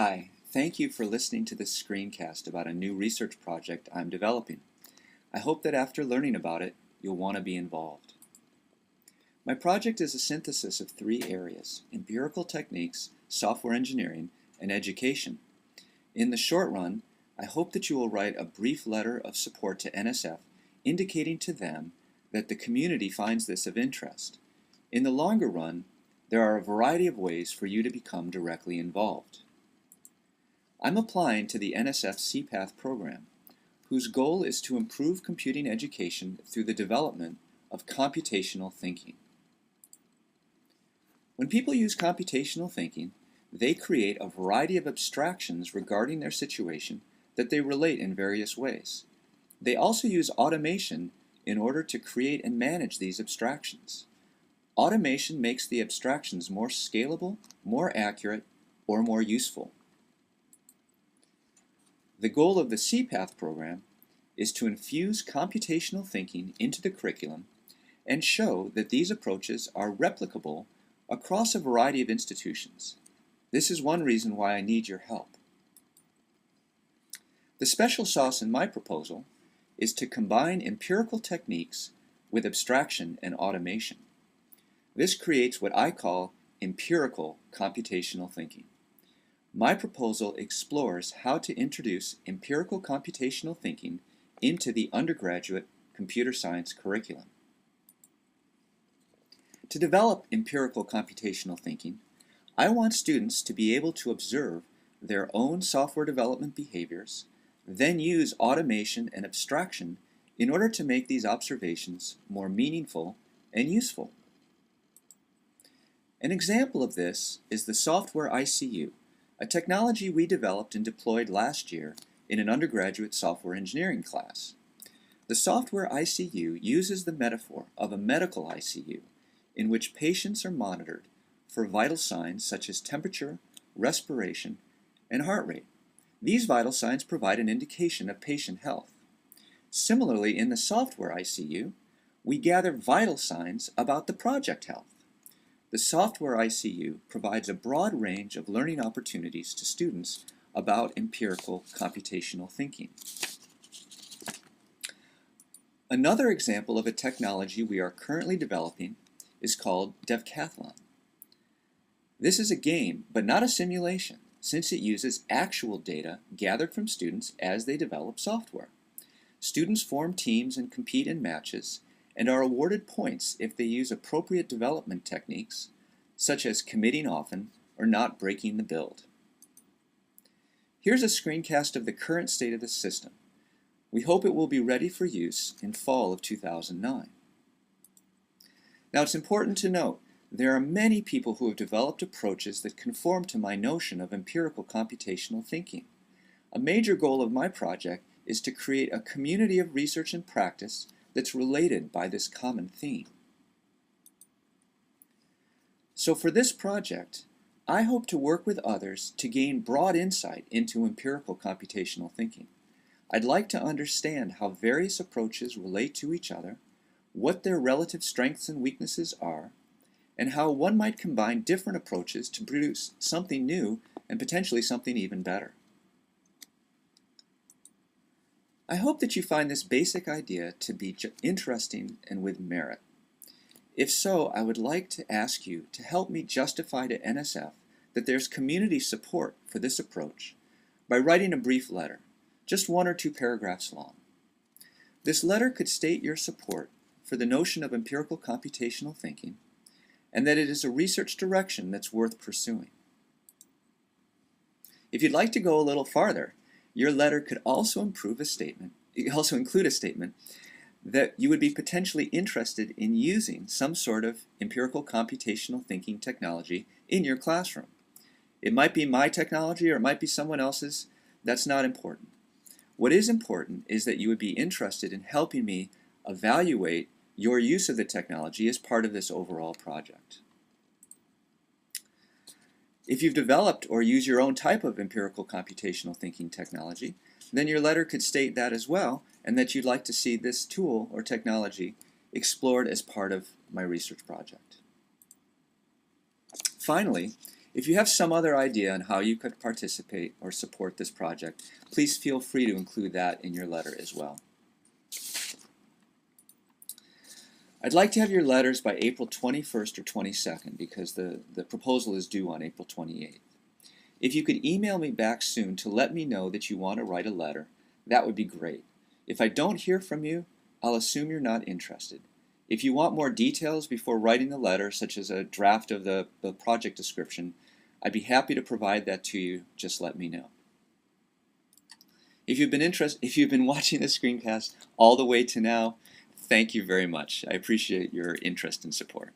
Hi, thank you for listening to this screencast about a new research project I'm developing. I hope that after learning about it, you'll want to be involved. My project is a synthesis of three areas: empirical techniques, software engineering, and education. In the short run, I hope that you will write a brief letter of support to NSF indicating to them that the community finds this of interest. In the longer run, there are a variety of ways for you to become directly involved. I'm applying to the NSF CPATH program, whose goal is to improve computing education through the development of computational thinking. When people use computational thinking, they create a variety of abstractions regarding their situation that they relate in various ways. They also use automation in order to create and manage these abstractions. Automation makes the abstractions more scalable, more accurate, or more useful. The goal of the CPATH program is to infuse computational thinking into the curriculum and show that these approaches are replicable across a variety of institutions. This is one reason why I need your help. The special sauce in my proposal is to combine empirical techniques with abstraction and automation. This creates what I call empirical computational thinking. My proposal explores how to introduce empirical computational thinking into the undergraduate computer science curriculum. To develop empirical computational thinking, I want students to be able to observe their own software development behaviors, then use automation and abstraction in order to make these observations more meaningful and useful. An example of this is the software ICU, a technology we developed and deployed last year in an undergraduate software engineering class. The software ICU uses the metaphor of a medical ICU, in which patients are monitored for vital signs such as temperature, respiration, and heart rate. These vital signs provide an indication of patient health. Similarly, in the software ICU, we gather vital signs about the project health. The software ICU provides a broad range of learning opportunities to students about empirical computational thinking. Another example of a technology we are currently developing is called Devcathlon. This is a game, but not a simulation, since it uses actual data gathered from students as they develop software. Students form teams and compete in matches, and are awarded points if they use appropriate development techniques, such as committing often or not breaking the build. Here's a screencast of the current state of the system. We hope it will be ready for use in fall of 2009. Now, it's important to note there are many people who have developed approaches that conform to my notion of empirical computational thinking. A major goal of my project is to create a community of research and practice that's related by this common theme. So for this project, I hope to work with others to gain broad insight into empirical computational thinking. I'd like to understand how various approaches relate to each other, what their relative strengths and weaknesses are, and how one might combine different approaches to produce something new and potentially something even better. I hope that you find this basic idea to be interesting and with merit. If so, I would like to ask you to help me justify to NSF that there's community support for this approach by writing a brief letter, just 1 or 2 paragraphs long. This letter could state your support for the notion of empirical computational thinking, and that it is a research direction that's worth pursuing. If you'd like to go a little farther, your letter could also include a statement that you would be potentially interested in using some sort of empirical computational thinking technology in your classroom. It might be my technology or it might be someone else's. That's not important. What is important is that you would be interested in helping me evaluate your use of the technology as part of this overall project. If you've developed or use your own type of empirical computational thinking technology, then your letter could state that as well, and that you'd like to see this tool or technology explored as part of my research project. Finally, If you have some other idea on how you could participate or support this project, please feel free to include that in your letter as well. I'd like to have your letters by April 21st or 22nd because the proposal is due on April 28th. If you could email me back soon to let me know that you want to write a letter, that would be great. If I don't hear from you, I'll assume you're not interested. If you want more details before writing the letter, such as a draft of the project description, I'd be happy to provide that to you. Just let me know. If you've been watching this screencast all the way to now, thank you very much. I appreciate your interest and support.